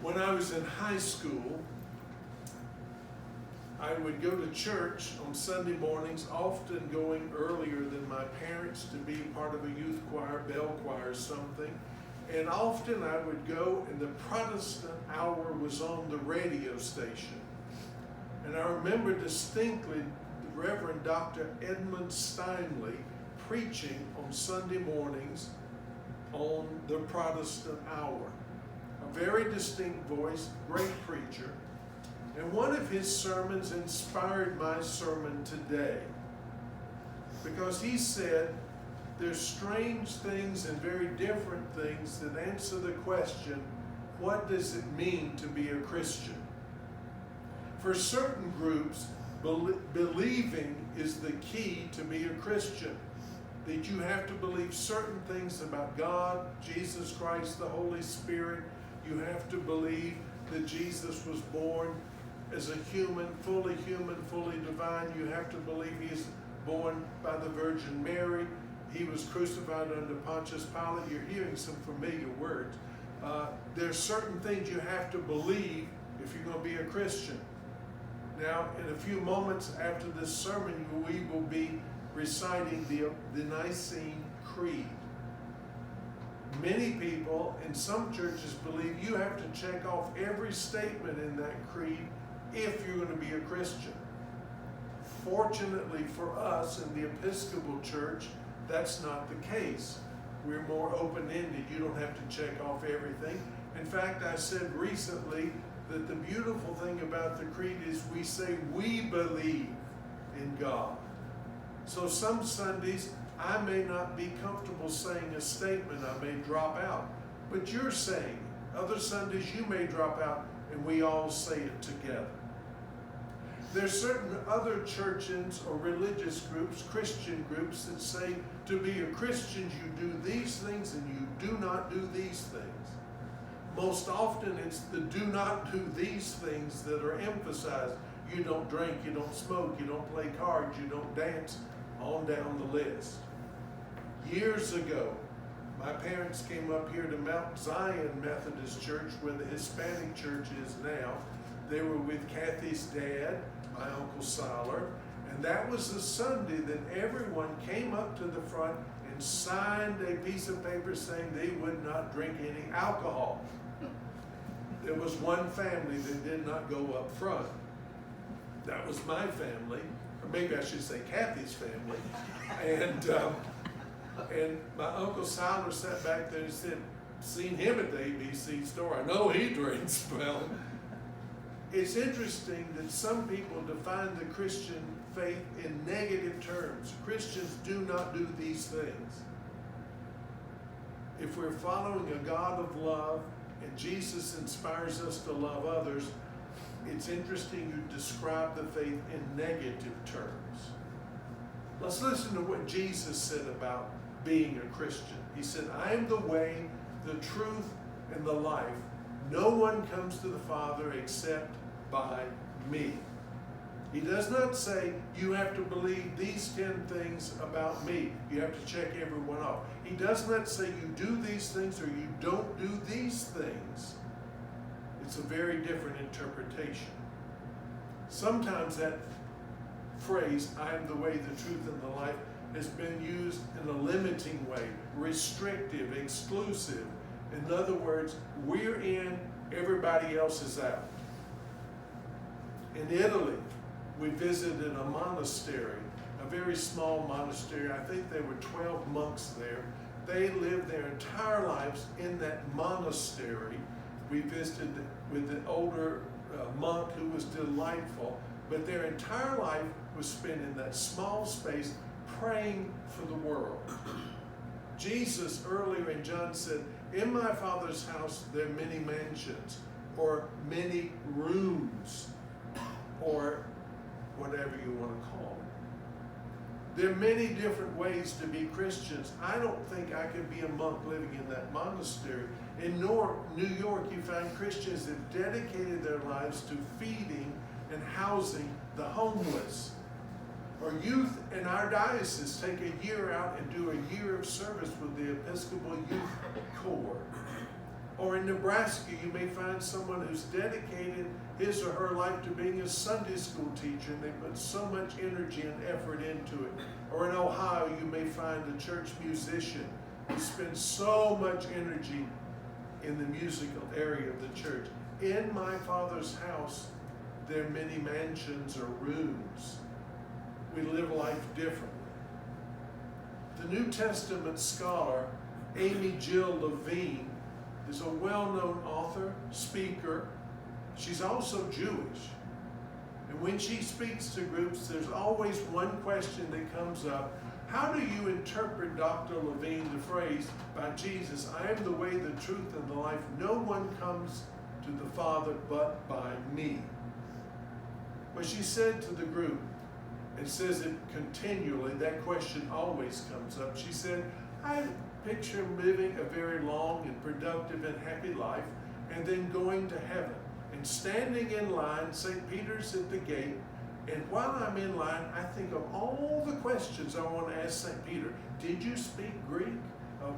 When I was in high school, I would go to church on Sunday mornings, often going earlier than my parents to be part of a youth choir, bell choir or something. And often I would go and the Protestant hour was on the radio station. And I remember distinctly the Reverend Dr. Edmund Steinley preaching on Sunday mornings on the Protestant hour. A very distinct voice, great preacher. And one of his sermons inspired my sermon today, because he said there's strange things and very different things that answer the question, what does it mean to be a Christian? For certain groups, believing is the key to be a Christian. That you have to believe certain things about God, Jesus Christ, the Holy Spirit. You have to believe that Jesus was born as a human, fully divine. You have to believe he is born by the Virgin Mary. He was crucified under Pontius Pilate. You're hearing some familiar words. There's certain things you have to believe if you're going to be a Christian. Now, in a few moments after this sermon, we will be reciting the Nicene Creed. Many people in some churches believe you have to check off every statement in that creed if you're going to be a Christian. Fortunately for us in the Episcopal Church, that's not the case. We're more open-ended. You don't have to check off everything. In fact, I said recently that the beautiful thing about the creed is we say we believe in God. So some Sundays, I may not be comfortable saying a statement. I may drop out. But you're saying it. Other Sundays, you may drop out, and we all say it together. There's certain other churches or religious groups, Christian groups, that say to be a Christian, you do these things and you do not do these things. Most often, it's the do not do these things that are emphasized. You don't drink, you don't smoke, you don't play cards, you don't dance, on down the list. Years ago, my parents came up here to Mount Zion Methodist Church, where the Hispanic church is now. They were with Kathy's dad, my Uncle Siler, and that was the Sunday that everyone came up to the front and signed a piece of paper saying they would not drink any alcohol. There was one family that did not go up front. That was my family, or maybe I should say Kathy's family. And my Uncle Siler sat back there and said, seen him at the ABC store. I know he drinks. Well, it's interesting that some people define the Christian faith in negative terms. Christians do not do these things. If we're following a God of love and Jesus inspires us to love others, it's interesting you describe the faith in negative terms. Let's listen to what Jesus said about being a Christian. He said, I am the way, the truth, and the life. No one comes to the Father except by me. He does not say you have to believe these 10 things about me. You have to check every one off. He does not say you do these things or you don't do these things. It's a very different interpretation. Sometimes that phrase, I am the way, the truth, and the life, has been used in a limiting way, restrictive, exclusive. In other words, we're in, everybody else is out. In Italy, we visited a monastery, a very small monastery. I think there were 12 monks there. They lived their entire lives in that monastery. We visited with the older monk who was delightful, but their entire life was spent in that small space praying for the world. Jesus earlier in John said, in my Father's house there are many mansions, or many rooms, or whatever you want to call it. There are many different ways to be Christians. I don't think I could be a monk living in that monastery. In New York, you find Christians that dedicated their lives to feeding and housing the homeless. Or youth in our diocese take a year out and do a year of service with the Episcopal Youth Corps. Or in Nebraska, you may find someone who's dedicated his or her life to being a Sunday school teacher, and they put so much energy and effort into it. Or in Ohio, you may find a church musician who spends so much energy in the musical area of the church. In my Father's house, there are many mansions or rooms. We live life differently. The New Testament scholar, Amy Jill Levine, is a well-known author, speaker. She's also Jewish. And when she speaks to groups, there's always one question that comes up. How do you interpret, Dr. Levine, the phrase by Jesus, I am the way, the truth, and the life. No one comes to the Father but by me. Well, she said to the group, and says it continually, that question always comes up. She said, I picture him living a very long and productive and happy life, and then going to heaven. And standing in line, St. Peter's at the gate, and while I'm in line, I think of all the questions I want to ask St. Peter. Did you speak Greek?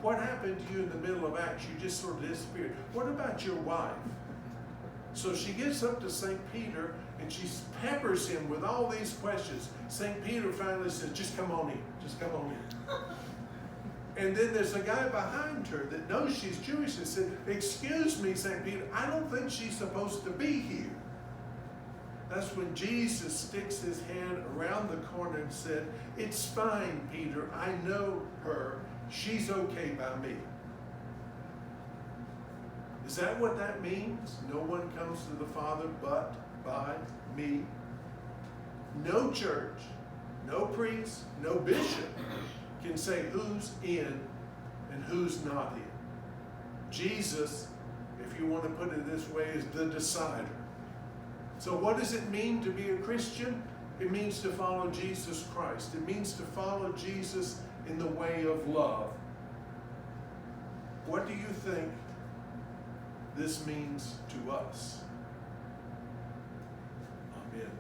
What happened to you in the middle of Acts? You just sort of disappeared. What about your wife? So she gets up to St. Peter, and she peppers him with all these questions. St. Peter finally says, just come on in, just come on in. And then there's a guy behind her that knows she's Jewish and said, excuse me, St. Peter, I don't think she's supposed to be here. That's when Jesus sticks his hand around the corner and said, it's fine, Peter, I know her, she's okay by me. Is that what that means? No one comes to the Father but by me. No church, no priest, no bishop can say who's in and who's not in. Jesus, if you want to put it this way, is the decider. So what does it mean to be a Christian? It means to follow Jesus Christ. It means to follow Jesus in the way of love. What do you think this means to us? Amen.